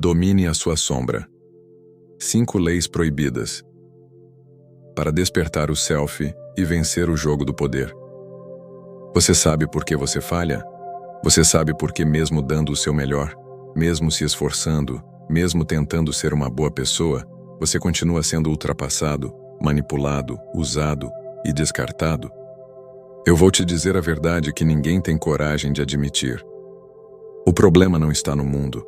Domine a sua sombra. 5 leis proibidas. Para despertar o self e vencer o jogo do poder. Você sabe por que você falha? Você sabe por que mesmo dando o seu melhor, mesmo se esforçando, mesmo tentando ser uma boa pessoa, você continua sendo ultrapassado, manipulado, usado e descartado? Eu vou te dizer a verdade que ninguém tem coragem de admitir. O problema não está no mundo.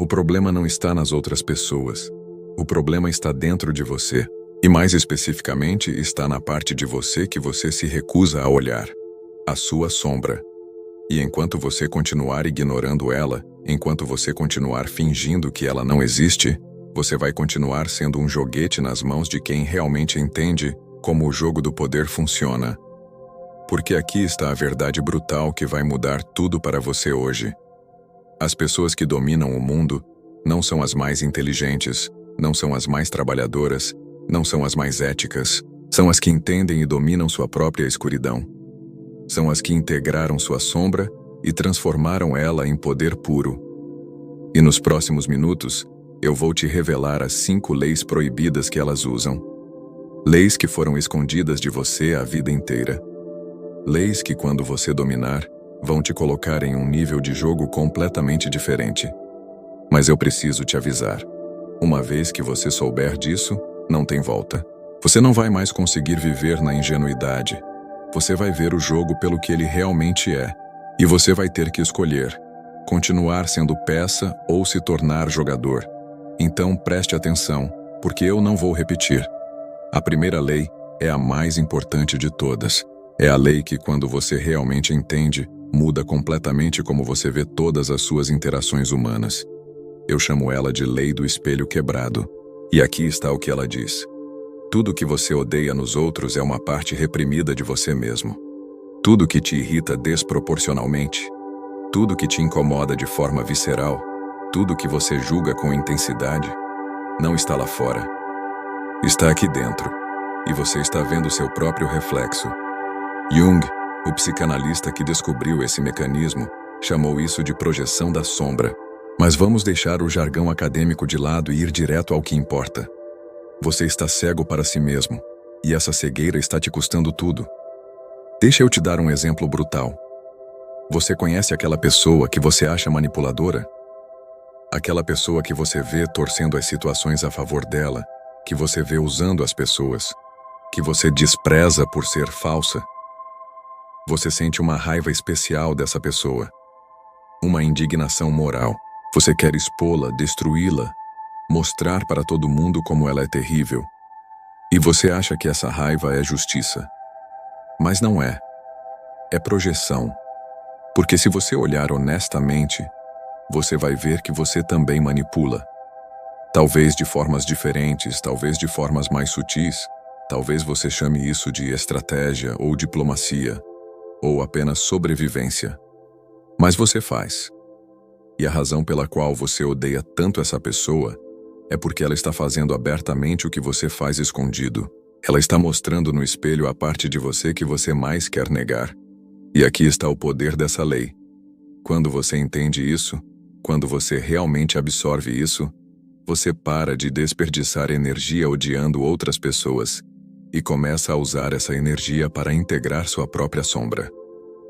O problema não está nas outras pessoas. O problema está dentro de você. E mais especificamente, está na parte de você que você se recusa a olhar. A sua sombra. E enquanto você continuar ignorando ela, enquanto você continuar fingindo que ela não existe, você vai continuar sendo um joguete nas mãos de quem realmente entende como o jogo do poder funciona. Porque aqui está a verdade brutal que vai mudar tudo para você hoje. As pessoas que dominam o mundo não são as mais inteligentes, não são as mais trabalhadoras, não são as mais éticas, são as que entendem e dominam sua própria escuridão. São as que integraram sua sombra e transformaram ela em poder puro. E nos próximos minutos, eu vou te revelar as 5 leis proibidas que elas usam. Leis que foram escondidas de você a vida inteira. Leis que, quando você dominar, vão te colocar em um nível de jogo completamente diferente. Mas eu preciso te avisar. Uma vez que você souber disso, não tem volta. Você não vai mais conseguir viver na ingenuidade. Você vai ver o jogo pelo que ele realmente é. E você vai ter que escolher: continuar sendo peça ou se tornar jogador. Então preste atenção, porque eu não vou repetir. A primeira lei é a mais importante de todas. É a lei que, quando você realmente entende, muda completamente como você vê todas as suas interações humanas. Eu chamo ela de lei do espelho quebrado. E aqui está o que ela diz. Tudo que você odeia nos outros é uma parte reprimida de você mesmo. Tudo que te irrita desproporcionalmente, tudo que te incomoda de forma visceral, tudo que você julga com intensidade, não está lá fora. Está aqui dentro, e você está vendo seu próprio reflexo. Jung, o psicanalista que descobriu esse mecanismo, chamou isso de projeção da sombra. Mas vamos deixar o jargão acadêmico de lado e ir direto ao que importa. Você está cego para si mesmo, e essa cegueira está te custando tudo. Deixa eu te dar um exemplo brutal. Você conhece aquela pessoa que você acha manipuladora? Aquela pessoa que você vê torcendo as situações a favor dela, que você vê usando as pessoas, que você despreza por ser falsa? Você sente uma raiva especial dessa pessoa, uma indignação moral. Você quer expô-la, destruí-la, mostrar para todo mundo como ela é terrível. E você acha que essa raiva é justiça. Mas não é. É projeção. Porque se você olhar honestamente, você vai ver que você também manipula. Talvez de formas diferentes, talvez de formas mais sutis, talvez você chame isso de estratégia ou diplomacia, ou apenas sobrevivência. Mas você faz. E a razão pela qual você odeia tanto essa pessoa é porque ela está fazendo abertamente o que você faz escondido. Ela está mostrando no espelho a parte de você que você mais quer negar. E aqui está o poder dessa lei. Quando você entende isso, quando você realmente absorve isso, você para de desperdiçar energia odiando outras pessoas e começa a usar essa energia para integrar sua própria sombra.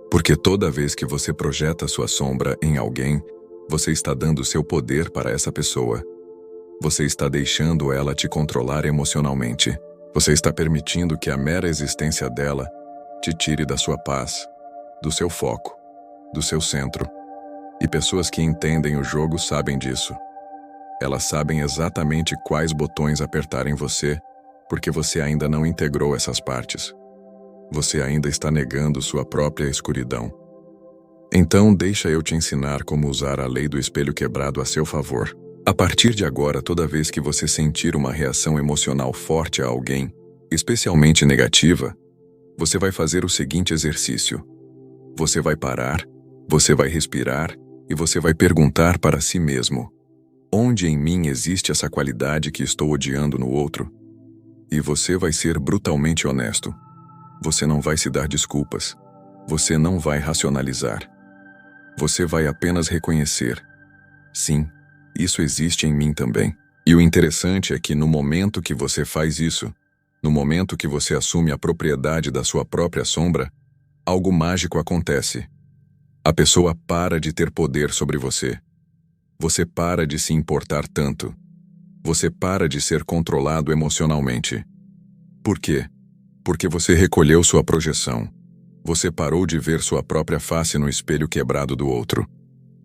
Porque toda vez que você projeta sua sombra em alguém, você está dando seu poder para essa pessoa. Você está deixando ela te controlar emocionalmente. Você está permitindo que a mera existência dela te tire da sua paz, do seu foco, do seu centro. E pessoas que entendem o jogo sabem disso. Elas sabem exatamente quais botões apertar em você, porque você ainda não integrou essas partes. Você ainda está negando sua própria escuridão. Então, deixa eu te ensinar como usar a lei do espelho quebrado a seu favor. A partir de agora, toda vez que você sentir uma reação emocional forte a alguém, especialmente negativa, você vai fazer o seguinte exercício. Você vai parar, você vai respirar e você vai perguntar para si mesmo: onde em mim existe essa qualidade que estou odiando no outro? E você vai ser brutalmente honesto. Você não vai se dar desculpas. Você não vai racionalizar. Você vai apenas reconhecer. Sim, isso existe em mim também. E o interessante é que no momento que você faz isso, no momento que você assume a propriedade da sua própria sombra, algo mágico acontece. A pessoa para de ter poder sobre você. Você para de se importar tanto. Você para de ser controlado emocionalmente. Por quê? Porque você recolheu sua projeção. Você parou de ver sua própria face no espelho quebrado do outro.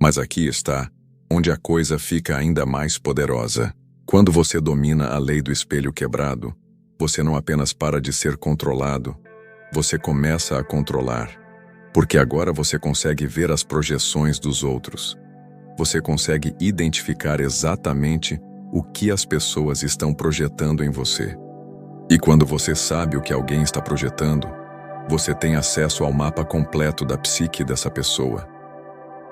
Mas aqui está, onde a coisa fica ainda mais poderosa. Quando você domina a lei do espelho quebrado, você não apenas para de ser controlado, você começa a controlar. Porque agora você consegue ver as projeções dos outros. Você consegue identificar exatamente o que as pessoas estão projetando em você. E quando você sabe o que alguém está projetando, você tem acesso ao mapa completo da psique dessa pessoa.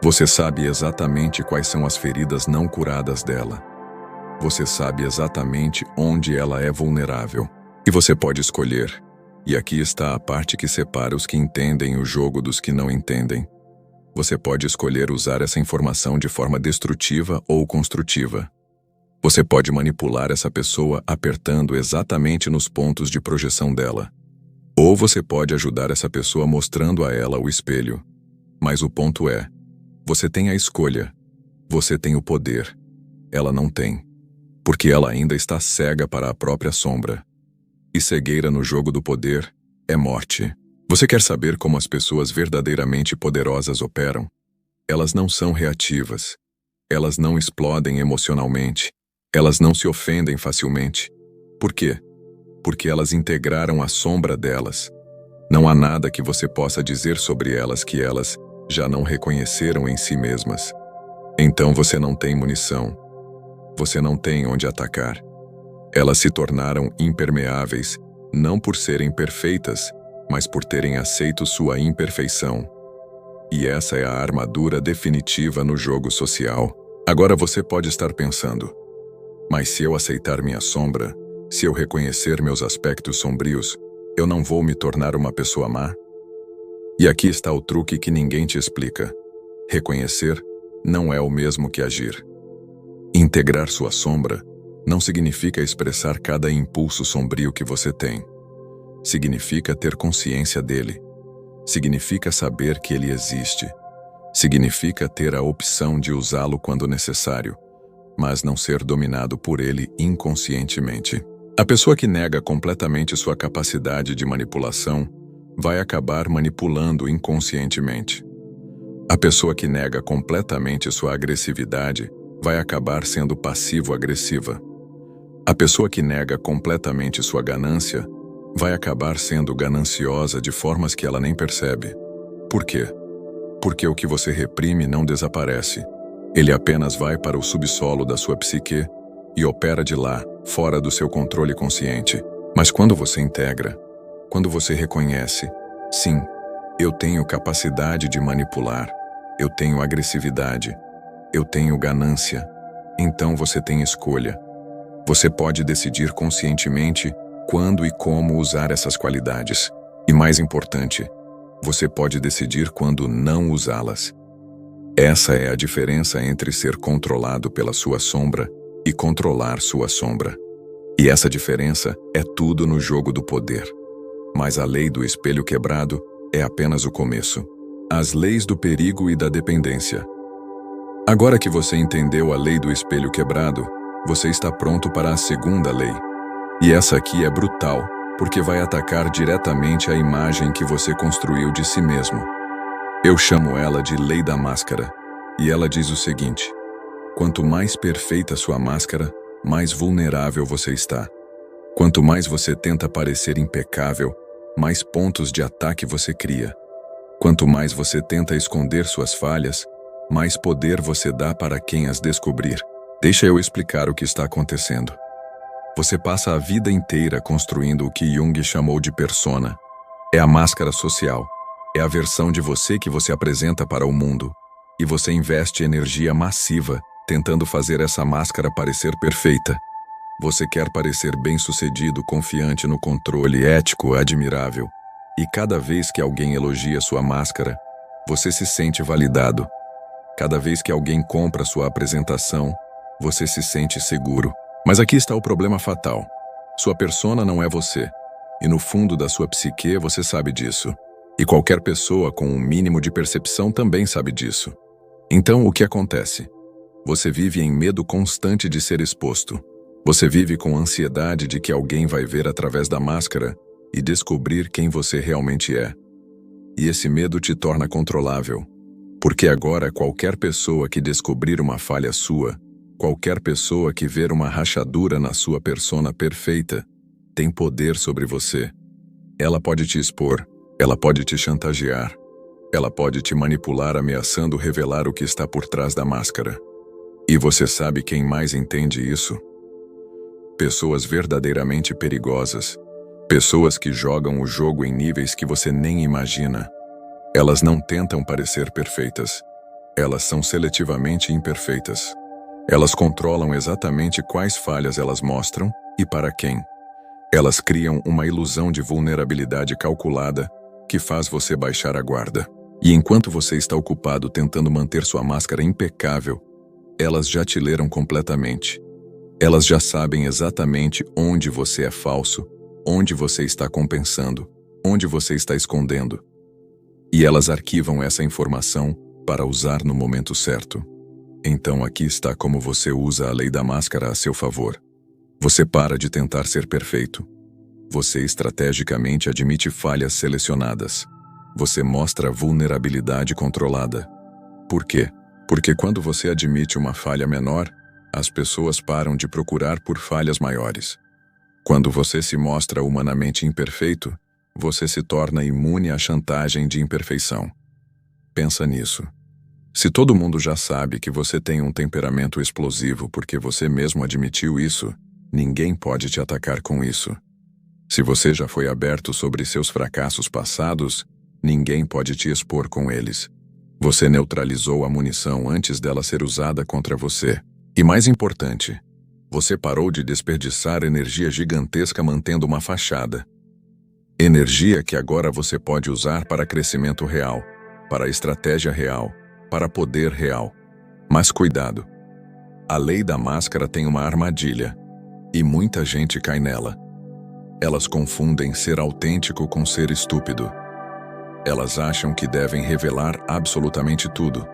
Você sabe exatamente quais são as feridas não curadas dela. Você sabe exatamente onde ela é vulnerável. E você pode escolher. E aqui está a parte que separa os que entendem o jogo dos que não entendem. Você pode escolher usar essa informação de forma destrutiva ou construtiva. Você pode manipular essa pessoa apertando exatamente nos pontos de projeção dela. Ou você pode ajudar essa pessoa mostrando a ela o espelho. Mas o ponto é, você tem a escolha. Você tem o poder. Ela não tem. Porque ela ainda está cega para a própria sombra. E cegueira no jogo do poder é morte. Você quer saber como as pessoas verdadeiramente poderosas operam? Elas não são reativas. Elas não explodem emocionalmente. Elas não se ofendem facilmente. Por quê? Porque elas integraram a sombra delas. Não há nada que você possa dizer sobre elas que elas já não reconheceram em si mesmas. Então você não tem munição. Você não tem onde atacar. Elas se tornaram impermeáveis, não por serem perfeitas, mas por terem aceito sua imperfeição. E essa é a armadura definitiva no jogo social. Agora você pode estar pensando, mas se eu aceitar minha sombra, se eu reconhecer meus aspectos sombrios, eu não vou me tornar uma pessoa má? E aqui está o truque que ninguém te explica. Reconhecer não é o mesmo que agir. Integrar sua sombra não significa expressar cada impulso sombrio que você tem. Significa ter consciência dele. Significa saber que ele existe. Significa ter a opção de usá-lo quando necessário, mas não ser dominado por ele inconscientemente. A pessoa que nega completamente sua capacidade de manipulação vai acabar manipulando inconscientemente. A pessoa que nega completamente sua agressividade vai acabar sendo passivo-agressiva. A pessoa que nega completamente sua ganância vai acabar sendo gananciosa de formas que ela nem percebe. Por quê? Porque o que você reprime não desaparece. Ele apenas vai para o subsolo da sua psique e opera de lá, fora do seu controle consciente. Mas quando você integra, quando você reconhece, sim, eu tenho capacidade de manipular, eu tenho agressividade, eu tenho ganância, então você tem escolha. Você pode decidir conscientemente quando e como usar essas qualidades. E mais importante, você pode decidir quando não usá-las. Essa é a diferença entre ser controlado pela sua sombra e controlar sua sombra. E essa diferença é tudo no jogo do poder. Mas a lei do espelho quebrado é apenas o começo. As leis do perigo e da dependência. Agora que você entendeu a lei do espelho quebrado, você está pronto para a segunda lei. E essa aqui é brutal, porque vai atacar diretamente a imagem que você construiu de si mesmo. Eu chamo ela de lei da máscara, e ela diz o seguinte: quanto mais perfeita sua máscara, mais vulnerável você está. Quanto mais você tenta parecer impecável, mais pontos de ataque você cria. Quanto mais você tenta esconder suas falhas, mais poder você dá para quem as descobrir. Deixa eu explicar o que está acontecendo. Você passa a vida inteira construindo o que Jung chamou de persona. É a máscara social. É a versão de você que você apresenta para o mundo. E você investe energia massiva tentando fazer essa máscara parecer perfeita. Você quer parecer bem-sucedido, confiante no controle, ético, admirável. E cada vez que alguém elogia sua máscara, você se sente validado. Cada vez que alguém compra sua apresentação, Você se sente seguro. Mas aqui está o problema fatal. Sua persona não é você. E no fundo da sua psique você sabe disso. E qualquer pessoa com um mínimo de percepção também sabe disso. Então, o que acontece? Você vive em medo constante de ser exposto. Você vive com ansiedade de que alguém vai ver através da máscara e descobrir quem você realmente é. E esse medo te torna controlável. Porque agora qualquer pessoa que descobrir uma falha sua, qualquer pessoa que ver uma rachadura na sua persona perfeita, tem poder sobre você. Ela pode te expor, ela pode te chantagear, ela pode te manipular ameaçando revelar o que está por trás da máscara. E você sabe quem mais entende isso? Pessoas verdadeiramente perigosas. Pessoas que jogam o jogo em níveis que você nem imagina. Elas não tentam parecer perfeitas. Elas são seletivamente imperfeitas. Elas controlam exatamente quais falhas elas mostram e para quem. Elas criam uma ilusão de vulnerabilidade calculada que faz você baixar a guarda. E enquanto você está ocupado tentando manter sua máscara impecável, elas já te leram completamente. Elas já sabem exatamente onde você é falso, onde você está compensando, onde você está escondendo. E elas arquivam essa informação para usar no momento certo. Então aqui está como você usa a lei da máscara a seu favor. Você para de tentar ser perfeito. Você estrategicamente admite falhas selecionadas. Você mostra vulnerabilidade controlada. Por quê? Porque quando você admite uma falha menor, as pessoas param de procurar por falhas maiores. Quando você se mostra humanamente imperfeito, você se torna imune à chantagem de imperfeição. Pensa nisso. Se todo mundo já sabe que você tem um temperamento explosivo porque você mesmo admitiu isso, ninguém pode te atacar com isso. Se você já foi aberto sobre seus fracassos passados, ninguém pode te expor com eles. Você neutralizou a munição antes dela ser usada contra você. E mais importante, você parou de desperdiçar energia gigantesca mantendo uma fachada. Energia que agora você pode usar para crescimento real, para estratégia real, para poder real. Mas cuidado. A lei da máscara tem uma armadilha, e muita gente cai nela. Elas confundem ser autêntico com ser estúpido. Elas acham que devem revelar absolutamente tudo.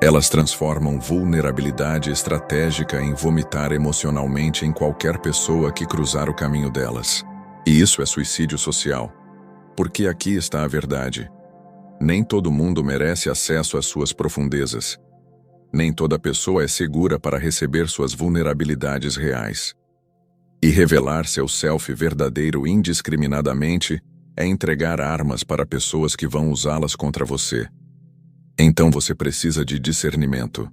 Elas transformam vulnerabilidade estratégica em vomitar emocionalmente em qualquer pessoa que cruzar o caminho delas. E isso é suicídio social. Porque aqui está a verdade. Nem todo mundo merece acesso às suas profundezas. Nem toda pessoa é segura para receber suas vulnerabilidades reais. E revelar seu self verdadeiro indiscriminadamente é entregar armas para pessoas que vão usá-las contra você. Então você precisa de discernimento.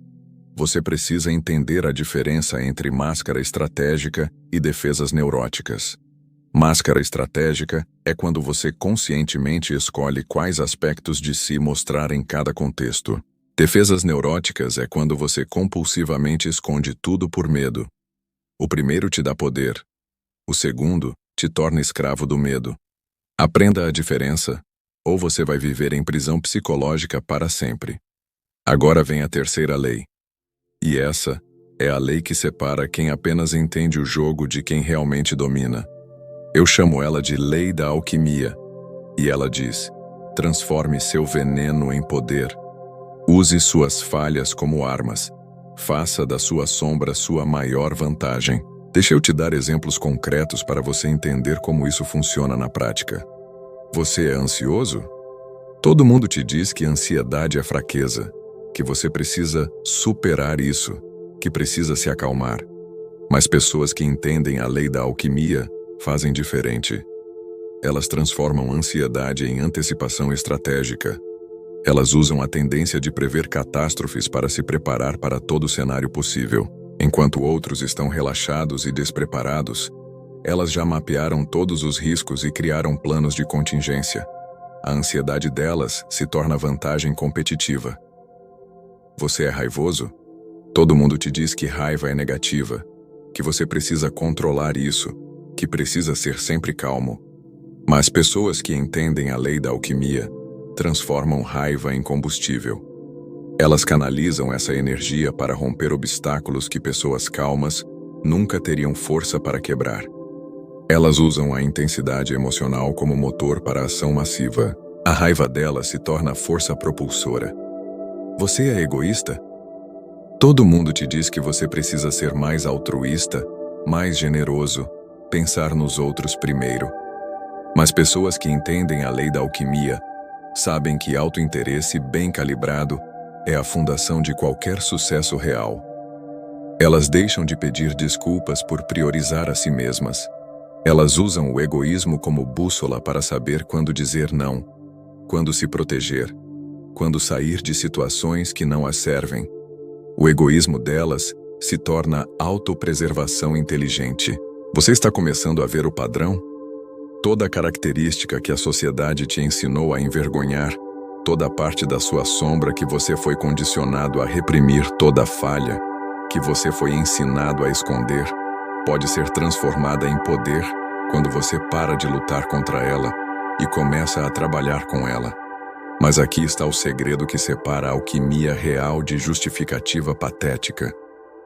Você precisa entender a diferença entre máscara estratégica e defesas neuróticas. Máscara estratégica é quando você conscientemente escolhe quais aspectos de si mostrar em cada contexto. Defesas neuróticas é quando você compulsivamente esconde tudo por medo. O primeiro te dá poder. O segundo te torna escravo do medo. Aprenda a diferença, ou você vai viver em prisão psicológica para sempre. Agora vem a terceira lei. E essa é a lei que separa quem apenas entende o jogo de quem realmente domina. Eu chamo ela de lei da alquimia. E ela diz: transforme seu veneno em poder. Use suas falhas como armas. Faça da sua sombra sua maior vantagem. Deixa eu te dar exemplos concretos para você entender como isso funciona na prática. Você é ansioso? Todo mundo te diz que ansiedade é fraqueza, que você precisa superar isso, que precisa se acalmar. Mas pessoas que entendem a lei da alquimia fazem diferente. Elas transformam ansiedade em antecipação estratégica. Elas usam a tendência de prever catástrofes para se preparar para todo cenário possível. Enquanto outros estão relaxados e despreparados, elas já mapearam todos os riscos e criaram planos de contingência. A ansiedade delas se torna vantagem competitiva. Você é raivoso? Todo mundo te diz que raiva é negativa, que você precisa controlar isso, que precisa ser sempre calmo. Mas pessoas que entendem a lei da alquimia transformam raiva em combustível. Elas canalizam essa energia para romper obstáculos que pessoas calmas nunca teriam força para quebrar. Elas usam a intensidade emocional como motor para a ação massiva. A raiva delas se torna a força propulsora. Você é egoísta? Todo mundo te diz que você precisa ser mais altruísta, mais generoso, pensar nos outros primeiro. Mas pessoas que entendem a lei da alquimia sabem que autointeresse bem calibrado é a fundação de qualquer sucesso real. Elas deixam de pedir desculpas por priorizar a si mesmas. Elas usam o egoísmo como bússola para saber quando dizer não, quando se proteger, quando sair de situações que não as servem. O egoísmo delas se torna autopreservação inteligente. Você está começando a ver o padrão? Toda a característica que a sociedade te ensinou a envergonhar, toda a parte da sua sombra que você foi condicionado a reprimir, toda a falha que você foi ensinado a esconder, pode ser transformada em poder quando você para de lutar contra ela e começa a trabalhar com ela. Mas aqui está o segredo que separa a alquimia real de justificativa patética.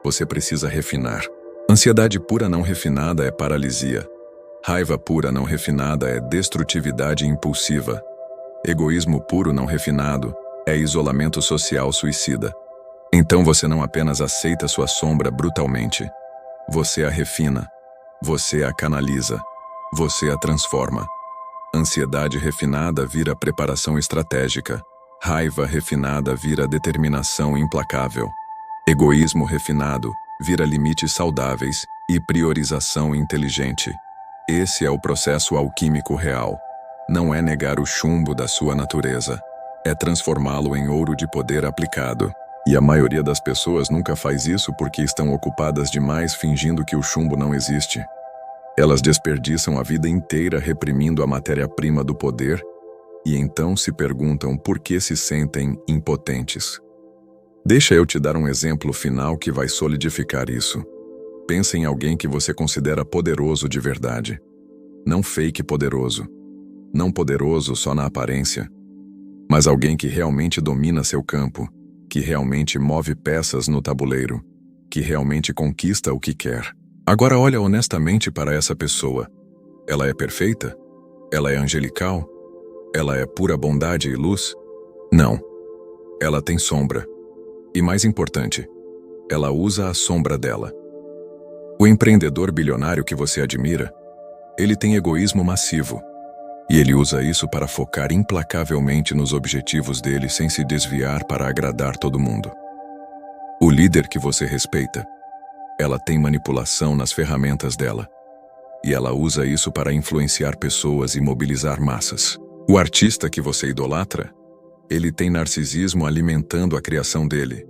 Você precisa refinar. Ansiedade pura não refinada é paralisia. Raiva pura não refinada é destrutividade impulsiva. Egoísmo puro não refinado é isolamento social suicida. Então você não apenas aceita sua sombra brutalmente. Você a refina. Você a canaliza. Você a transforma. Ansiedade refinada vira preparação estratégica. Raiva refinada vira determinação implacável. Egoísmo refinado vira limites saudáveis e priorização inteligente. Esse é o processo alquímico real. Não é negar o chumbo da sua natureza. É transformá-lo em ouro de poder aplicado. E a maioria das pessoas nunca faz isso porque estão ocupadas demais fingindo que o chumbo não existe. Elas desperdiçam a vida inteira reprimindo a matéria-prima do poder e então se perguntam por que se sentem impotentes. Deixa eu te dar um exemplo final que vai solidificar isso. Pense em alguém que você considera poderoso de verdade. Não fake poderoso. Não poderoso só na aparência. Mas alguém que realmente domina seu campo, que realmente move peças no tabuleiro, que realmente conquista o que quer. Agora olha honestamente para essa pessoa. Ela é perfeita? Ela é angelical? Ela é pura bondade e luz? Não. Ela tem sombra. E mais importante, ela usa a sombra dela. O empreendedor bilionário que você admira, ele tem egoísmo massivo. E ele usa isso para focar implacavelmente nos objetivos dele sem se desviar para agradar todo mundo. O líder que você respeita, ela tem manipulação nas ferramentas dela. E ela usa isso para influenciar pessoas e mobilizar massas. O artista que você idolatra, ele tem narcisismo alimentando a criação dele.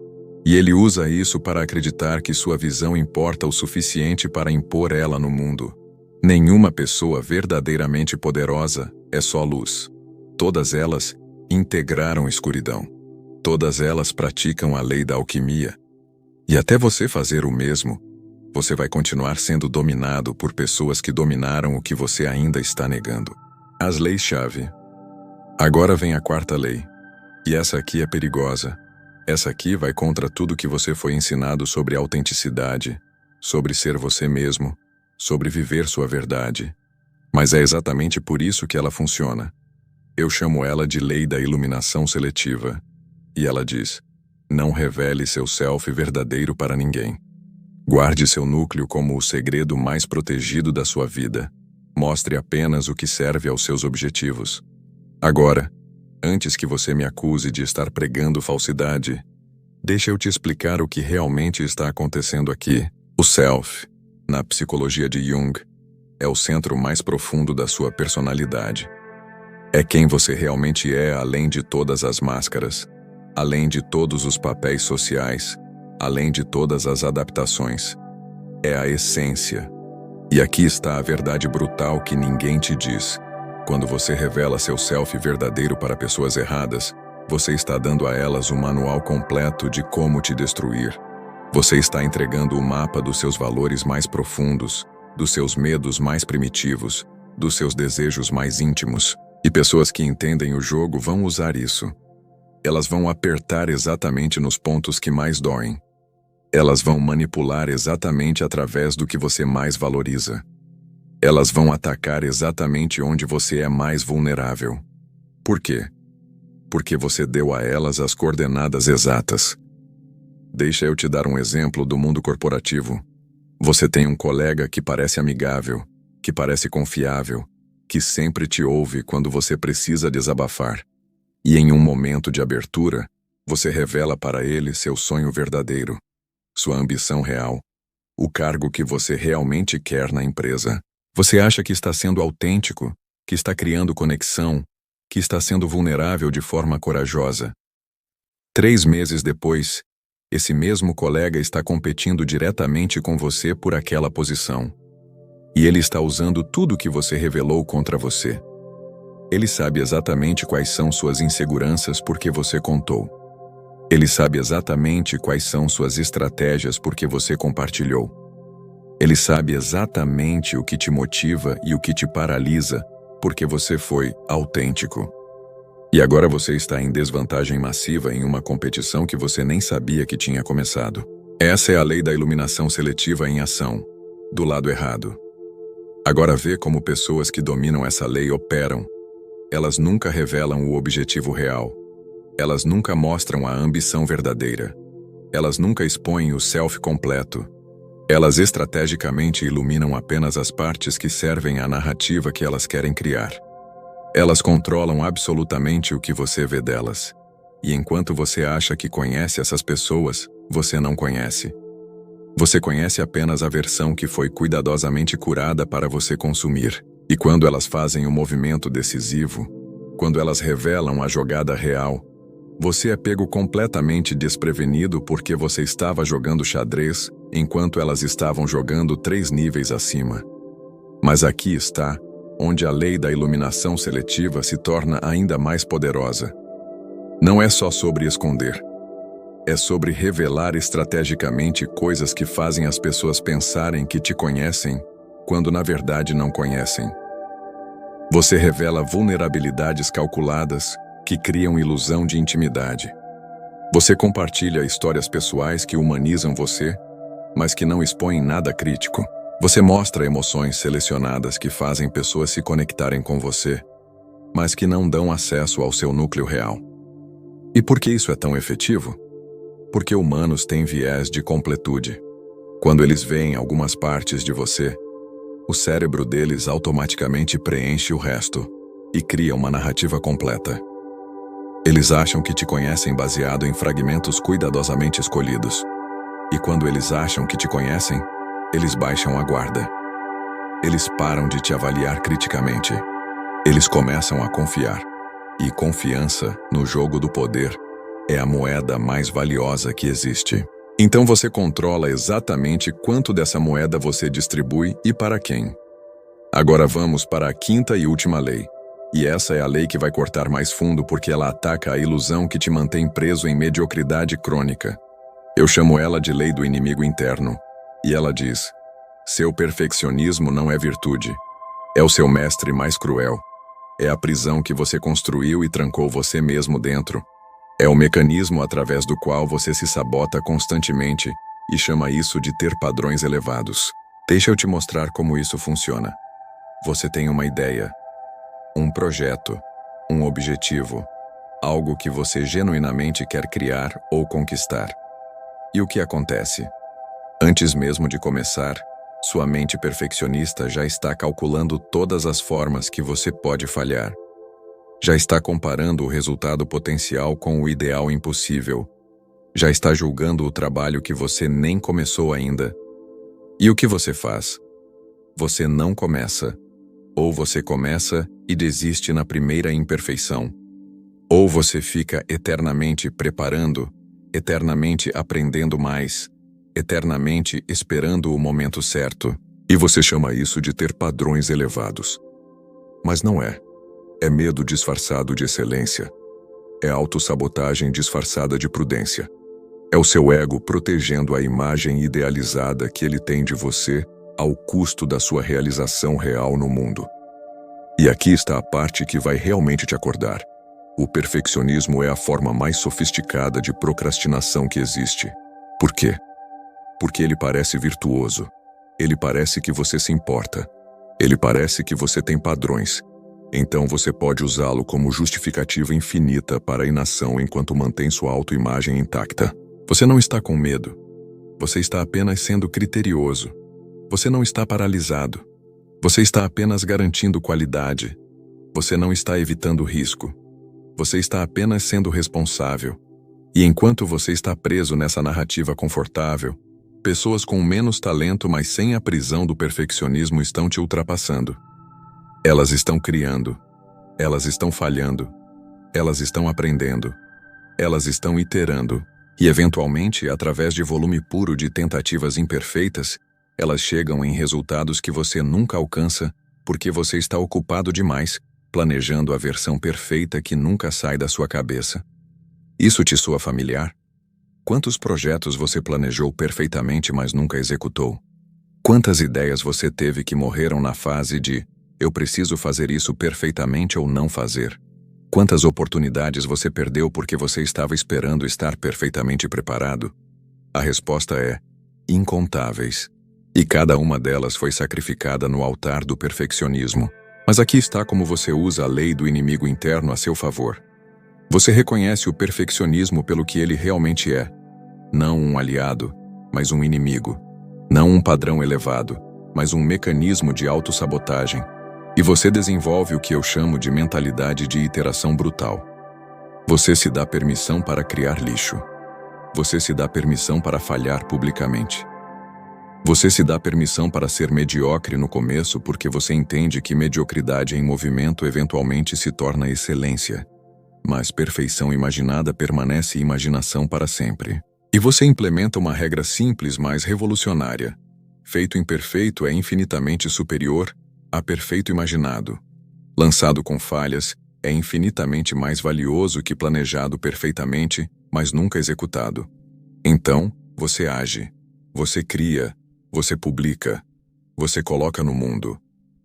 E ele usa isso para acreditar que sua visão importa o suficiente para impor ela no mundo. Nenhuma pessoa verdadeiramente poderosa é só luz. Todas elas integraram escuridão. Todas elas praticam a lei da alquimia. E até você fazer o mesmo, você vai continuar sendo dominado por pessoas que dominaram o que você ainda está negando. As leis-chave. Agora vem a quarta lei. E essa aqui é perigosa. Essa aqui vai contra tudo que você foi ensinado sobre autenticidade, sobre ser você mesmo, sobre viver sua verdade. Mas é exatamente por isso que ela funciona. Eu chamo ela de lei da iluminação seletiva. E ela diz: não revele seu self verdadeiro para ninguém. Guarde seu núcleo como o segredo mais protegido da sua vida. Mostre apenas o que serve aos seus objetivos. Agora, antes que você me acuse de estar pregando falsidade, deixa eu te explicar o que realmente está acontecendo aqui. O self, na psicologia de Jung, é o centro mais profundo da sua personalidade. É quem você realmente é além de todas as máscaras, além de todos os papéis sociais, além de todas as adaptações. É a essência. E aqui está a verdade brutal que ninguém te diz. Quando você revela seu self verdadeiro para pessoas erradas, você está dando a elas um manual completo de como te destruir. Você está entregando o mapa dos seus valores mais profundos, dos seus medos mais primitivos, dos seus desejos mais íntimos. E pessoas que entendem o jogo vão usar isso. Elas vão apertar exatamente nos pontos que mais doem. Elas vão manipular exatamente através do que você mais valoriza. Elas vão atacar exatamente onde você é mais vulnerável. Por quê? Porque você deu a elas as coordenadas exatas. Deixa eu te dar um exemplo do mundo corporativo. Você tem um colega que parece amigável, que parece confiável, que sempre te ouve quando você precisa desabafar. E em um momento de abertura, você revela para ele seu sonho verdadeiro, sua ambição real, o cargo que você realmente quer na empresa. Você acha que está sendo autêntico, que está criando conexão, que está sendo vulnerável de forma corajosa. 3 meses depois, esse mesmo colega está competindo diretamente com você por aquela posição. E ele está usando tudo que você revelou contra você. Ele sabe exatamente quais são suas inseguranças porque você contou. Ele sabe exatamente quais são suas estratégias porque você compartilhou. Ele sabe exatamente o que te motiva e o que te paralisa porque você foi autêntico. E agora você está em desvantagem massiva em uma competição que você nem sabia que tinha começado. Essa é a lei da iluminação seletiva em ação, do lado errado. Agora vê como pessoas que dominam essa lei operam. Elas nunca revelam o objetivo real. Elas nunca mostram a ambição verdadeira. Elas nunca expõem o self completo. Elas estrategicamente iluminam apenas as partes que servem à narrativa que elas querem criar. Elas controlam absolutamente o que você vê delas. E enquanto você acha que conhece essas pessoas, você não conhece. Você conhece apenas a versão que foi cuidadosamente curada para você consumir. E quando elas fazem um movimento decisivo, quando elas revelam a jogada real, você é pego completamente desprevenido porque você estava jogando xadrez enquanto elas estavam jogando 3 níveis acima. Mas aqui está, onde a lei da iluminação seletiva se torna ainda mais poderosa. Não é só sobre esconder. É sobre revelar estrategicamente coisas que fazem as pessoas pensarem que te conhecem, quando na verdade não conhecem. Você revela vulnerabilidades calculadas que criam ilusão de intimidade. Você compartilha histórias pessoais que humanizam você, mas que não expõem nada crítico. Você mostra emoções selecionadas que fazem pessoas se conectarem com você, mas que não dão acesso ao seu núcleo real. E por que isso é tão efetivo? Porque humanos têm viés de completude. Quando eles veem algumas partes de você, o cérebro deles automaticamente preenche o resto e cria uma narrativa completa. Eles acham que te conhecem baseado em fragmentos cuidadosamente escolhidos. E quando eles acham que te conhecem, eles baixam a guarda. Eles param de te avaliar criticamente. Eles começam a confiar. E confiança, no jogo do poder, é a moeda mais valiosa que existe. Então você controla exatamente quanto dessa moeda você distribui e para quem. Agora vamos para a 5ª e última lei. E essa é a lei que vai cortar mais fundo porque ela ataca a ilusão que te mantém preso em mediocridade crônica. Eu chamo ela de lei do inimigo interno. E ela diz: seu perfeccionismo não é virtude. É o seu mestre mais cruel. É a prisão que você construiu e trancou você mesmo dentro. É o mecanismo através do qual você se sabota constantemente e chama isso de ter padrões elevados. Deixa eu te mostrar como isso funciona. Você tem uma ideia, um projeto, um objetivo, algo que você genuinamente quer criar ou conquistar. E o que acontece? Antes mesmo de começar, sua mente perfeccionista já está calculando todas as formas que você pode falhar. Já está comparando o resultado potencial com o ideal impossível. Já está julgando o trabalho que você nem começou ainda. E o que você faz? Você não começa. Ou você começa e desiste na primeira imperfeição. Ou você fica eternamente preparando, eternamente aprendendo mais, eternamente esperando o momento certo. E você chama isso de ter padrões elevados. Mas não é. É medo disfarçado de excelência. É autossabotagem disfarçada de prudência. É o seu ego protegendo a imagem idealizada que ele tem de você ao custo da sua realização real no mundo. E aqui está a parte que vai realmente te acordar. O perfeccionismo é a forma mais sofisticada de procrastinação que existe. Por quê? Porque ele parece virtuoso. Ele parece que você se importa. Ele parece que você tem padrões. Então você pode usá-lo como justificativa infinita para a inação enquanto mantém sua autoimagem intacta. Você não está com medo. Você está apenas sendo criterioso. Você não está paralisado. Você está apenas garantindo qualidade. Você não está evitando risco. Você está apenas sendo responsável. E enquanto você está preso nessa narrativa confortável, pessoas com menos talento, mas sem a prisão do perfeccionismo estão te ultrapassando. Elas estão criando. Elas estão falhando. Elas estão aprendendo. Elas estão iterando. E, eventualmente, através de volume puro de tentativas imperfeitas, elas chegam em resultados que você nunca alcança porque você está ocupado demais, planejando a versão perfeita que nunca sai da sua cabeça. Isso te soa familiar? Quantos projetos você planejou perfeitamente, mas nunca executou? Quantas ideias você teve que morreram na fase de "eu preciso fazer isso perfeitamente ou não fazer"? Quantas oportunidades você perdeu porque você estava esperando estar perfeitamente preparado? A resposta é incontáveis. E cada uma delas foi sacrificada no altar do perfeccionismo. Mas aqui está como você usa a lei do inimigo interno a seu favor. Você reconhece o perfeccionismo pelo que ele realmente é. Não um aliado, mas um inimigo. Não um padrão elevado, mas um mecanismo de autossabotagem. E você desenvolve o que eu chamo de mentalidade de iteração brutal. Você se dá permissão para criar lixo. Você se dá permissão para falhar publicamente. Você se dá permissão para ser mediocre no começo porque você entende que mediocridade em movimento eventualmente se torna excelência. Mas perfeição imaginada permanece imaginação para sempre. E você implementa uma regra simples, mas revolucionária. Feito imperfeito é infinitamente superior a perfeito imaginado. Lançado com falhas, é infinitamente mais valioso que planejado perfeitamente, mas nunca executado. Então, você age. Você cria. Você publica. Você coloca no mundo.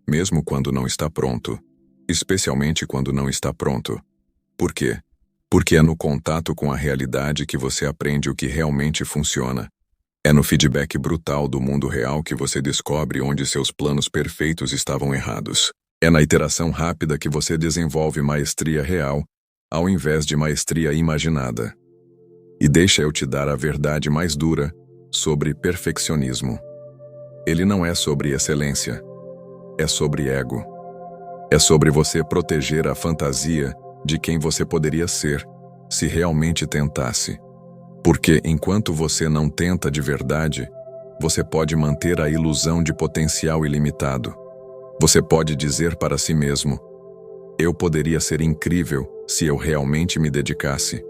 Mesmo quando não está pronto. Especialmente quando não está pronto. Por quê? Porque é no contato com a realidade que você aprende o que realmente funciona. É no feedback brutal do mundo real que você descobre onde seus planos perfeitos estavam errados. É na iteração rápida que você desenvolve maestria real, ao invés de maestria imaginada. E deixa eu te dar a verdade mais dura sobre perfeccionismo. Ele não é sobre excelência. É sobre ego. É sobre você proteger a fantasia de quem você poderia ser, se realmente tentasse. Porque enquanto você não tenta de verdade, você pode manter a ilusão de potencial ilimitado. Você pode dizer para si mesmo: eu poderia ser incrível se eu realmente me dedicasse.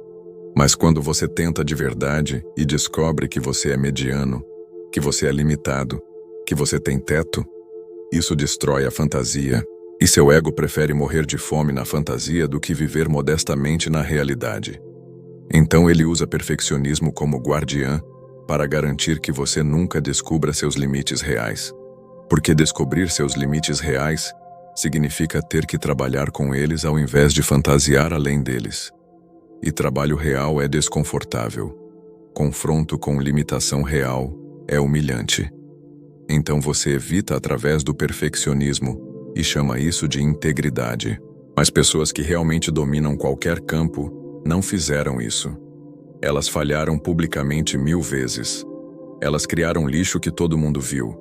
Mas quando você tenta de verdade e descobre que você é mediano, que você é limitado, que você tem teto, isso destrói a fantasia. E seu ego prefere morrer de fome na fantasia do que viver modestamente na realidade. Então ele usa perfeccionismo como guardiã para garantir que você nunca descubra seus limites reais. Porque descobrir seus limites reais significa ter que trabalhar com eles ao invés de fantasiar além deles. E trabalho real é desconfortável. Confronto com limitação real é humilhante. Então você evita através do perfeccionismo e chama isso de integridade. Mas pessoas que realmente dominam qualquer campo não fizeram isso. Elas falharam publicamente 1000 vezes. Elas criaram lixo que todo mundo viu.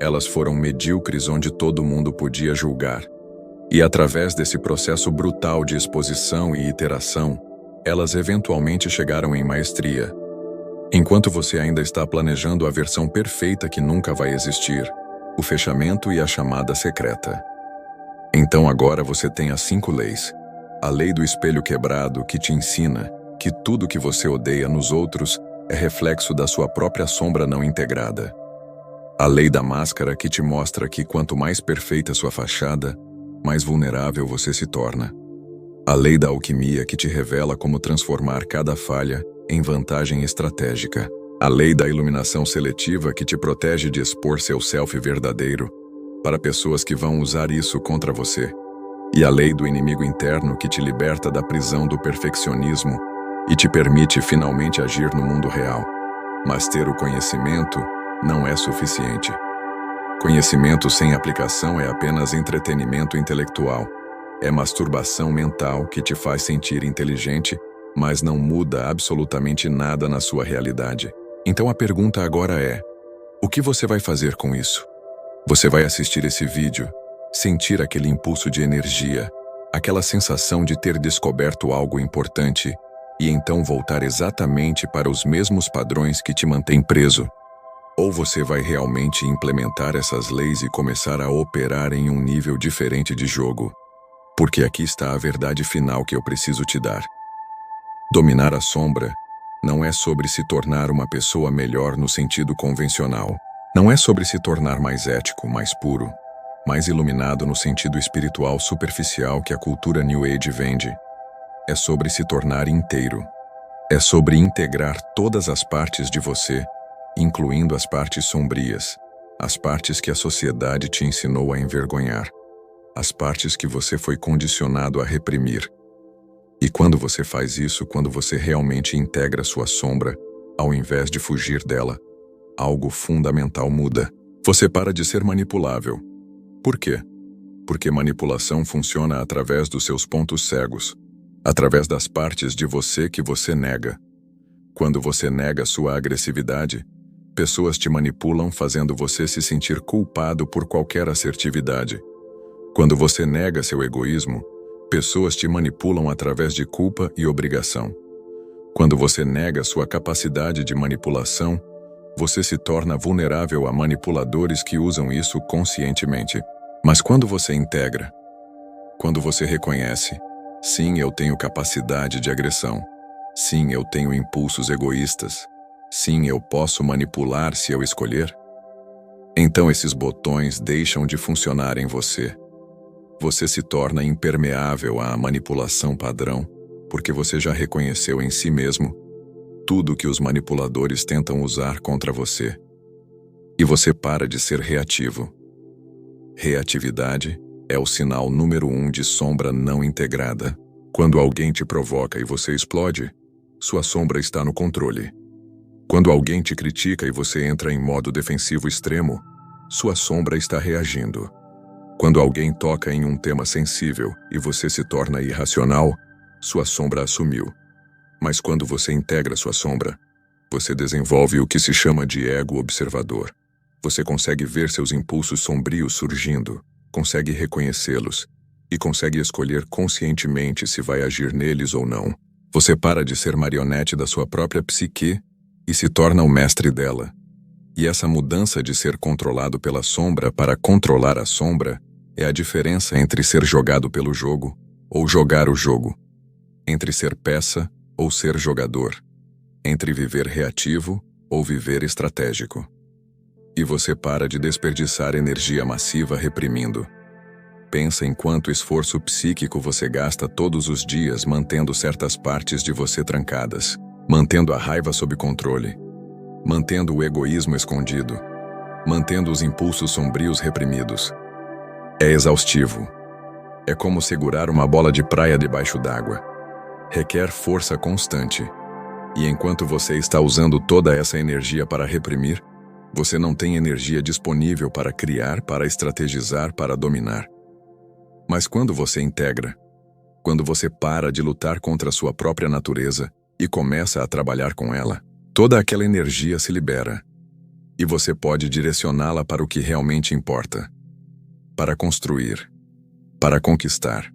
Elas foram medíocres onde todo mundo podia julgar. E através desse processo brutal de exposição e iteração, elas eventualmente chegaram em maestria. Enquanto você ainda está planejando a versão perfeita que nunca vai existir, o fechamento e a chamada secreta. Então agora você tem as 5 leis. A lei do espelho quebrado que te ensina que tudo que você odeia nos outros é reflexo da sua própria sombra não integrada. A lei da máscara que te mostra que quanto mais perfeita sua fachada, mais vulnerável você se torna. A lei da alquimia que te revela como transformar cada falha em vantagem estratégica. A lei da iluminação seletiva que te protege de expor seu self verdadeiro para pessoas que vão usar isso contra você. e a lei do inimigo interno que te liberta da prisão do perfeccionismo e te permite finalmente agir no mundo real. Mas ter o conhecimento não é suficiente. Conhecimento sem aplicação é apenas entretenimento intelectual. É masturbação mental que te faz sentir inteligente, mas não muda absolutamente nada na sua realidade. Então a pergunta agora é: o que você vai fazer com isso? Você vai assistir esse vídeo, sentir aquele impulso de energia, aquela sensação de ter descoberto algo importante, e então voltar exatamente para os mesmos padrões que te mantêm preso? Ou você vai realmente implementar essas leis e começar a operar em um nível diferente de jogo? Porque aqui está a verdade final que eu preciso te dar. Dominar a sombra não é sobre se tornar uma pessoa melhor no sentido convencional. Não é sobre se tornar mais ético, mais puro, mais iluminado no sentido espiritual superficial que a cultura New Age vende. É sobre se tornar inteiro. É sobre integrar todas as partes de você, incluindo as partes sombrias, as partes que a sociedade te ensinou a envergonhar, as partes que você foi condicionado a reprimir. E quando você faz isso, quando você realmente integra sua sombra, ao invés de fugir dela, algo fundamental muda. Você para de ser manipulável. Por quê? Porque manipulação funciona através dos seus pontos cegos, através das partes de você que você nega. Quando você nega sua agressividade, pessoas te manipulam fazendo você se sentir culpado por qualquer assertividade. Quando você nega seu egoísmo, pessoas te manipulam através de culpa e obrigação. Quando você nega sua capacidade de manipulação, você se torna vulnerável a manipuladores que usam isso conscientemente. Mas quando você integra, quando você reconhece, sim, eu tenho capacidade de agressão, sim, eu tenho impulsos egoístas, sim, eu posso manipular se eu escolher, então esses botões deixam de funcionar em você. Você se torna impermeável à manipulação padrão, porque você já reconheceu em si mesmo tudo que os manipuladores tentam usar contra você. E você para de ser reativo. Reatividade é o sinal número 1 de sombra não integrada. Quando alguém te provoca e você explode, sua sombra está no controle. Quando alguém te critica e você entra em modo defensivo extremo, sua sombra está reagindo. Quando alguém toca em um tema sensível e você se torna irracional, sua sombra assumiu. Mas quando você integra sua sombra, você desenvolve o que se chama de ego observador. Você consegue ver seus impulsos sombrios surgindo, consegue reconhecê-los e consegue escolher conscientemente se vai agir neles ou não. Você para de ser marionete da sua própria psique e se torna o mestre dela. E essa mudança de ser controlado pela sombra para controlar a sombra é a diferença entre ser jogado pelo jogo ou jogar o jogo, entre ser peça ou ser jogador, entre viver reativo ou viver estratégico. E você para de desperdiçar energia massiva reprimindo. Pensa em quanto esforço psíquico você gasta todos os dias mantendo certas partes de você trancadas, mantendo a raiva sob controle, mantendo o egoísmo escondido, mantendo os impulsos sombrios reprimidos. É exaustivo. É como segurar uma bola de praia debaixo d'água. Requer força constante. E enquanto você está usando toda essa energia para reprimir, você não tem energia disponível para criar, para estrategizar, para dominar. Mas quando você integra, quando você para de lutar contra a sua própria natureza e começa a trabalhar com ela, toda aquela energia se libera. E você pode direcioná-la para o que realmente importa. Para construir, para conquistar,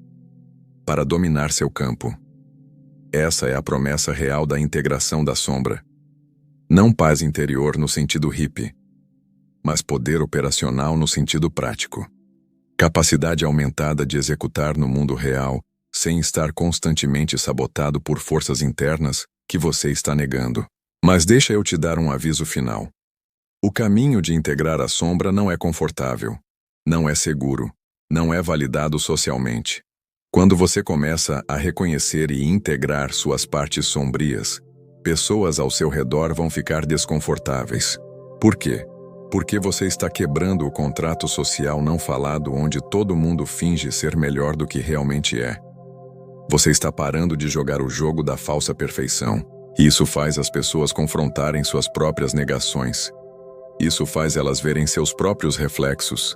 para dominar seu campo. Essa é a promessa real da integração da sombra. Não paz interior no sentido hippie, mas poder operacional no sentido prático. Capacidade aumentada de executar no mundo real, sem estar constantemente sabotado por forças internas que você está negando. Mas deixa eu te dar um aviso final. O caminho de integrar a sombra não é confortável, não é seguro, não é validado socialmente. Quando você começa a reconhecer e integrar suas partes sombrias, pessoas ao seu redor vão ficar desconfortáveis. Por quê? Porque você está quebrando o contrato social não falado onde todo mundo finge ser melhor do que realmente é. Você está parando de jogar o jogo da falsa perfeição. E isso faz as pessoas confrontarem suas próprias negações. Isso faz elas verem seus próprios reflexos.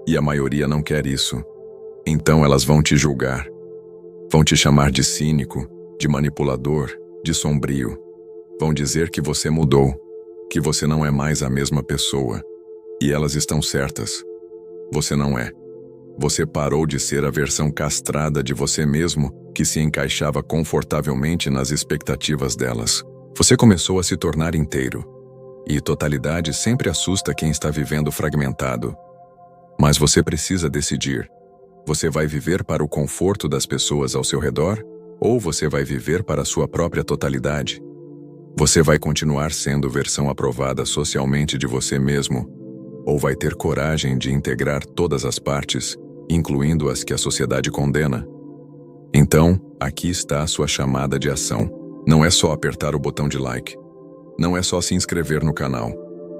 E a maioria não quer isso. Então elas vão te julgar. Vão te chamar de cínico, de manipulador, de sombrio. Vão dizer que você mudou, que você não é mais a mesma pessoa. E elas estão certas. Você não é. Você parou de ser a versão castrada de você mesmo que se encaixava confortavelmente nas expectativas delas. Você começou a se tornar inteiro. E totalidade sempre assusta quem está vivendo fragmentado. Mas você precisa decidir. Você vai viver para o conforto das pessoas ao seu redor? Ou você vai viver para a sua própria totalidade? Você vai continuar sendo versão aprovada socialmente de você mesmo? Ou vai ter coragem de integrar todas as partes, incluindo as que a sociedade condena? Então, aqui está a sua chamada de ação. Não é só apertar o botão de like. Não é só se inscrever no canal.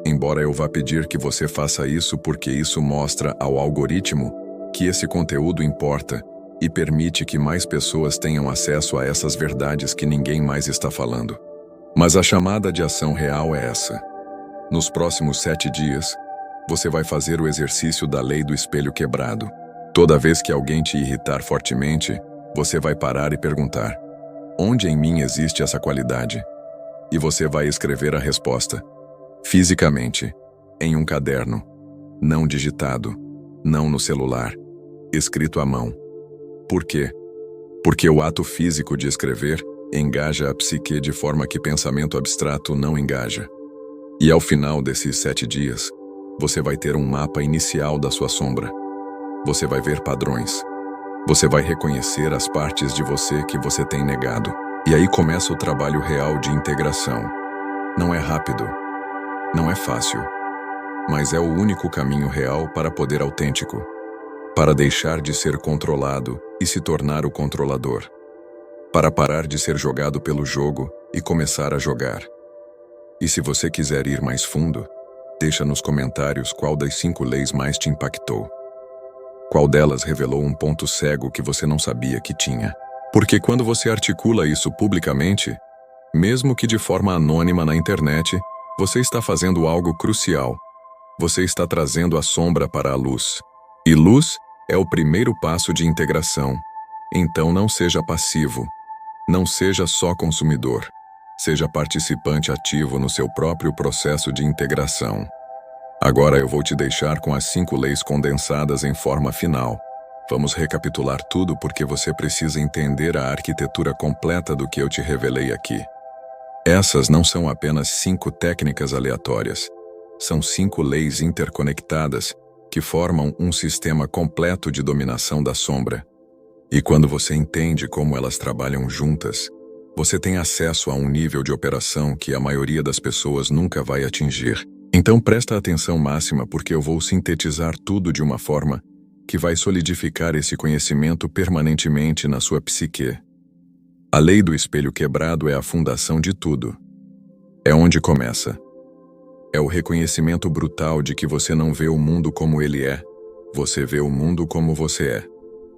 Embora eu vá pedir que você faça isso porque isso mostra ao algoritmo que esse conteúdo importa e permite que mais pessoas tenham acesso a essas verdades que ninguém mais está falando. Mas a chamada de ação real é essa. Nos próximos 7 dias, você vai fazer o exercício da lei do espelho quebrado. Toda vez que alguém te irritar fortemente, você vai parar e perguntar: onde em mim existe essa qualidade? E você vai escrever a resposta. Fisicamente, em um caderno. Não digitado. Não no celular. Escrito à mão. Por quê? Porque o ato físico de escrever engaja a psique de forma que pensamento abstrato não engaja. E ao final desses 7 dias, você vai ter um mapa inicial da sua sombra. Você vai ver padrões. Você vai reconhecer as partes de você que você tem negado. E aí começa o trabalho real de integração. Não é rápido. Não é fácil. Mas é o único caminho real para poder autêntico. Para deixar de ser controlado e se tornar o controlador. Para parar de ser jogado pelo jogo e começar a jogar. E se você quiser ir mais fundo, deixa nos comentários qual das 5 leis mais te impactou. Qual delas revelou um ponto cego que você não sabia que tinha. Porque quando você articula isso publicamente, mesmo que de forma anônima na internet, você está fazendo algo crucial. Você está trazendo a sombra para a luz. E luz é o primeiro passo de integração. Então não seja passivo. Não seja só consumidor. Seja participante ativo no seu próprio processo de integração. Agora eu vou te deixar com as 5 leis condensadas em forma final. Vamos recapitular tudo porque você precisa entender a arquitetura completa do que eu te revelei aqui. Essas não são apenas 5 técnicas aleatórias. São 5 leis interconectadas que formam um sistema completo de dominação da sombra. E quando você entende como elas trabalham juntas, você tem acesso a um nível de operação que a maioria das pessoas nunca vai atingir. Então presta atenção máxima porque eu vou sintetizar tudo de uma forma que vai solidificar esse conhecimento permanentemente na sua psique. A lei do espelho quebrado é a fundação de tudo. É onde começa. É o reconhecimento brutal de que você não vê o mundo como ele é, você vê o mundo como você é.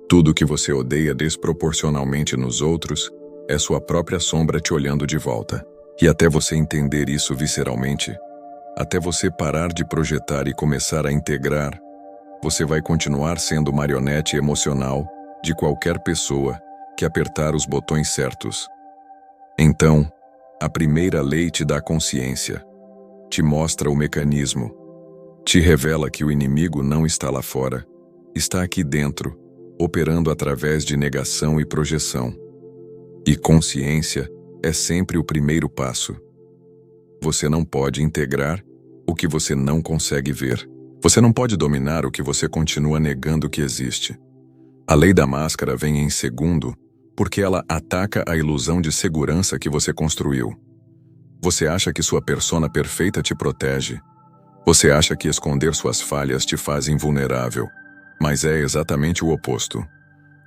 Tudo que você odeia desproporcionalmente nos outros é sua própria sombra te olhando de volta. E até você entender isso visceralmente, até você parar de projetar e começar a integrar, você vai continuar sendo marionete emocional de qualquer pessoa que apertar os botões certos. Então, a primeira lei te dá consciência. Te mostra o mecanismo. Te revela que o inimigo não está lá fora. Está aqui dentro, operando através de negação e projeção. E consciência é sempre o primeiro passo. Você não pode integrar o que você não consegue ver. Você não pode dominar o que você continua negando que existe. A lei da máscara vem em segundo, porque ela ataca a ilusão de segurança que você construiu. Você acha que sua persona perfeita te protege. Você acha que esconder suas falhas te faz invulnerável. Mas é exatamente o oposto.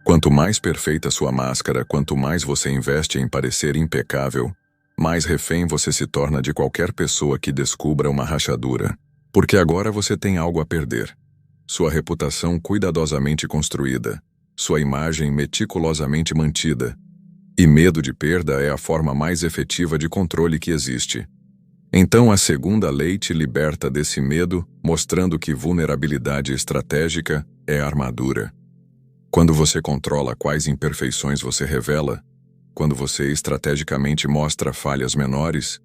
Quanto mais perfeita sua máscara, quanto mais você investe em parecer impecável, mais refém você se torna de qualquer pessoa que descubra uma rachadura. Porque agora você tem algo a perder. Sua reputação cuidadosamente construída, sua imagem meticulosamente mantida. E medo de perda é a forma mais efetiva de controle que existe. Então a segunda lei te liberta desse medo, mostrando que vulnerabilidade estratégica é armadura. Quando você controla quais imperfeições você revela, quando você estrategicamente mostra falhas menores,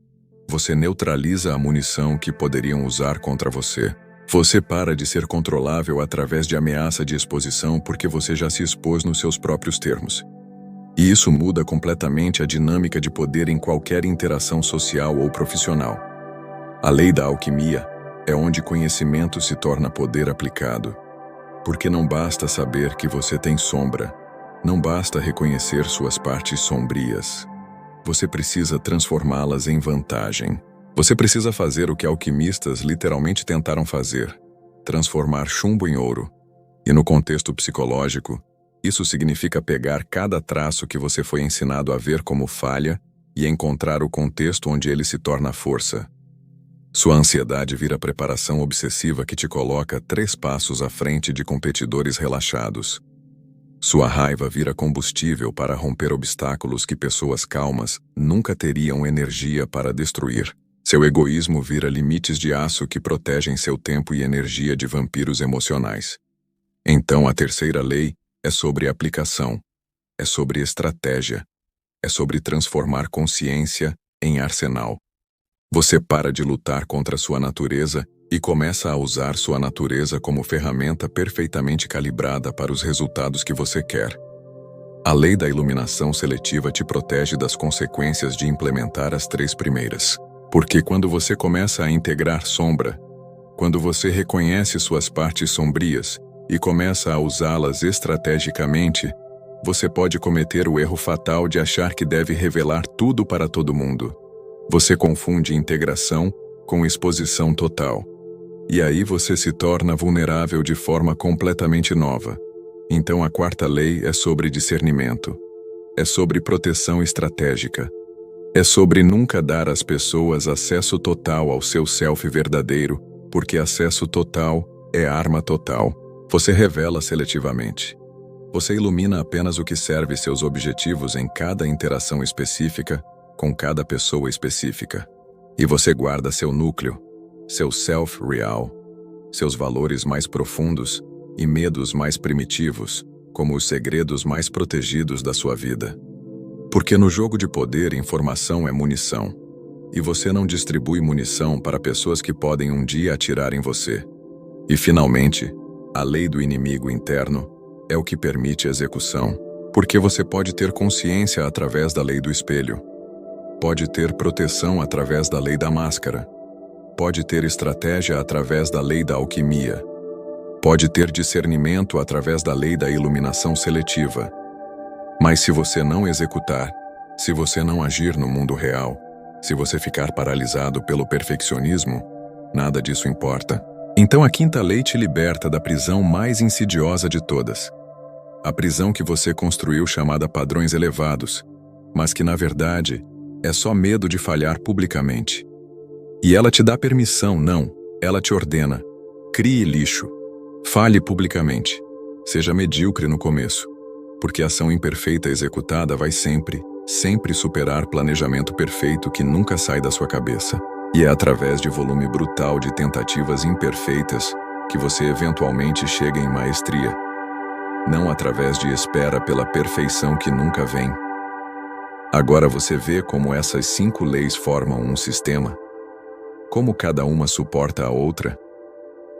você neutraliza a munição que poderiam usar contra você. Você para de ser controlável através de ameaça de exposição porque você já se expôs nos seus próprios termos. E isso muda completamente a dinâmica de poder em qualquer interação social ou profissional. A lei da alquimia é onde conhecimento se torna poder aplicado. Porque não basta saber que você tem sombra, não basta reconhecer suas partes sombrias. Você precisa transformá-las em vantagem. Você precisa fazer o que alquimistas literalmente tentaram fazer: transformar chumbo em ouro. E no contexto psicológico, isso significa pegar cada traço que você foi ensinado a ver como falha e encontrar o contexto onde ele se torna força. Sua ansiedade vira preparação obsessiva que te coloca 3 passos à frente de competidores relaxados. Sua raiva vira combustível para romper obstáculos que pessoas calmas nunca teriam energia para destruir. Seu egoísmo vira limites de aço que protegem seu tempo e energia de vampiros emocionais. Então a terceira lei é sobre aplicação, é sobre estratégia, é sobre transformar consciência em arsenal. Você para de lutar contra sua natureza e começa a usar sua natureza como ferramenta perfeitamente calibrada para os resultados que você quer. A lei da iluminação seletiva te protege das consequências de implementar as 3 primeiras. Porque quando você começa a integrar sombra, quando você reconhece suas partes sombrias e começa a usá-las estrategicamente, você pode cometer o erro fatal de achar que deve revelar tudo para todo mundo. Você confunde integração com exposição total. E aí você se torna vulnerável de forma completamente nova. Então a quarta lei é sobre discernimento. É sobre proteção estratégica. É sobre nunca dar às pessoas acesso total ao seu self verdadeiro, porque acesso total é arma total. Você revela seletivamente. Você ilumina apenas o que serve seus objetivos em cada interação específica, com cada pessoa específica. E você guarda seu núcleo, seu self real, seus valores mais profundos e medos mais primitivos, como os segredos mais protegidos da sua vida. Porque no jogo de poder, informação é munição. E você não distribui munição para pessoas que podem um dia atirar em você. E finalmente, a lei do inimigo interno é o que permite execução. Porque você pode ter consciência através da lei do espelho. Pode ter proteção através da lei da máscara. Pode ter estratégia através da lei da alquimia. Pode ter discernimento através da lei da iluminação seletiva. Mas se você não executar, se você não agir no mundo real, se você ficar paralisado pelo perfeccionismo, nada disso importa. Então a quinta lei te liberta da prisão mais insidiosa de todas. A prisão que você construiu chamada padrões elevados, mas que na verdade é só medo de falhar publicamente. E ela te dá permissão, não, ela te ordena. Crie lixo. Falhe publicamente. Seja medíocre no começo. Porque a ação imperfeita executada vai sempre superar planejamento perfeito que nunca sai da sua cabeça. E é através de volume brutal de tentativas imperfeitas que você eventualmente chega em maestria. Não através de espera pela perfeição que nunca vem. Agora você vê como essas 5 leis formam um sistema. Como cada uma suporta a outra.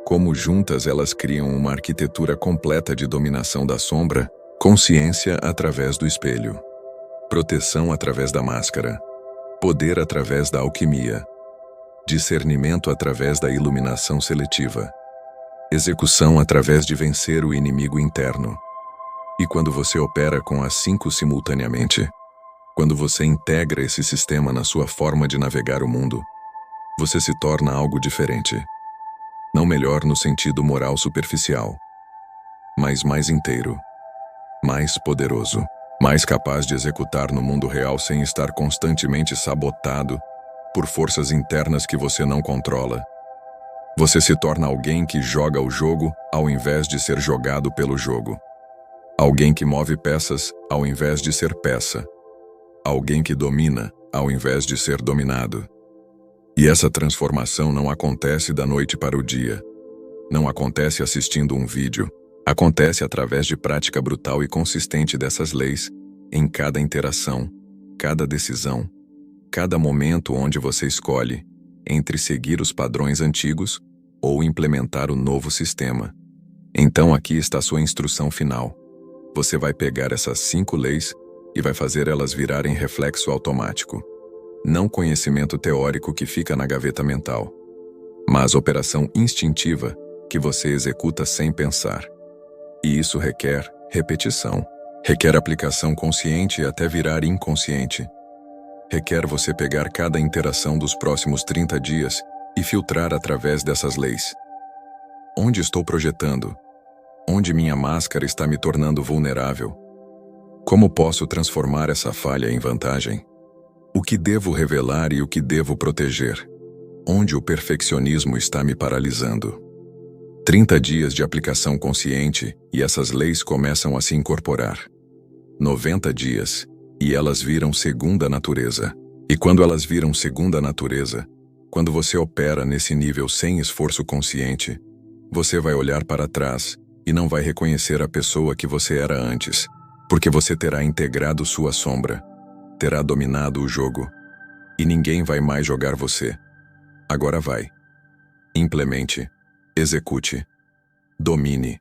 Como juntas elas criam uma arquitetura completa de dominação da sombra. Consciência através do espelho. Proteção através da máscara. Poder através da alquimia. Discernimento através da iluminação seletiva. Execução através de vencer o inimigo interno. E quando você opera com as 5 simultaneamente, quando você integra esse sistema na sua forma de navegar o mundo, você se torna algo diferente. Não melhor no sentido moral superficial, mas mais inteiro. Mais poderoso, mais capaz de executar no mundo real sem estar constantemente sabotado por forças internas que você não controla. Você se torna alguém que joga o jogo ao invés de ser jogado pelo jogo. Alguém que move peças ao invés de ser peça. Alguém que domina ao invés de ser dominado. E essa transformação não acontece da noite para o dia. Não acontece assistindo um vídeo. Acontece através de prática brutal e consistente dessas leis, em cada interação, cada decisão, cada momento onde você escolhe entre seguir os padrões antigos ou implementar o novo sistema. Então aqui está sua instrução final. Você vai pegar essas 5 leis e vai fazer elas virarem reflexo automático. Não conhecimento teórico que fica na gaveta mental, mas operação instintiva que você executa sem pensar. E isso requer repetição, requer aplicação consciente até virar inconsciente. Requer você pegar cada interação dos próximos 30 dias e filtrar através dessas leis. Onde estou projetando? Onde minha máscara está me tornando vulnerável? Como posso transformar essa falha em vantagem? O que devo revelar e o que devo proteger? Onde o perfeccionismo está me paralisando? 30 dias de aplicação consciente e essas leis começam a se incorporar. 90 dias e elas viram segunda natureza. E quando elas viram segunda natureza, quando você opera nesse nível sem esforço consciente, você vai olhar para trás e não vai reconhecer a pessoa que você era antes, porque você terá integrado sua sombra, terá dominado o jogo, e ninguém vai mais jogar você. Agora vai. Implemente, execute, domine.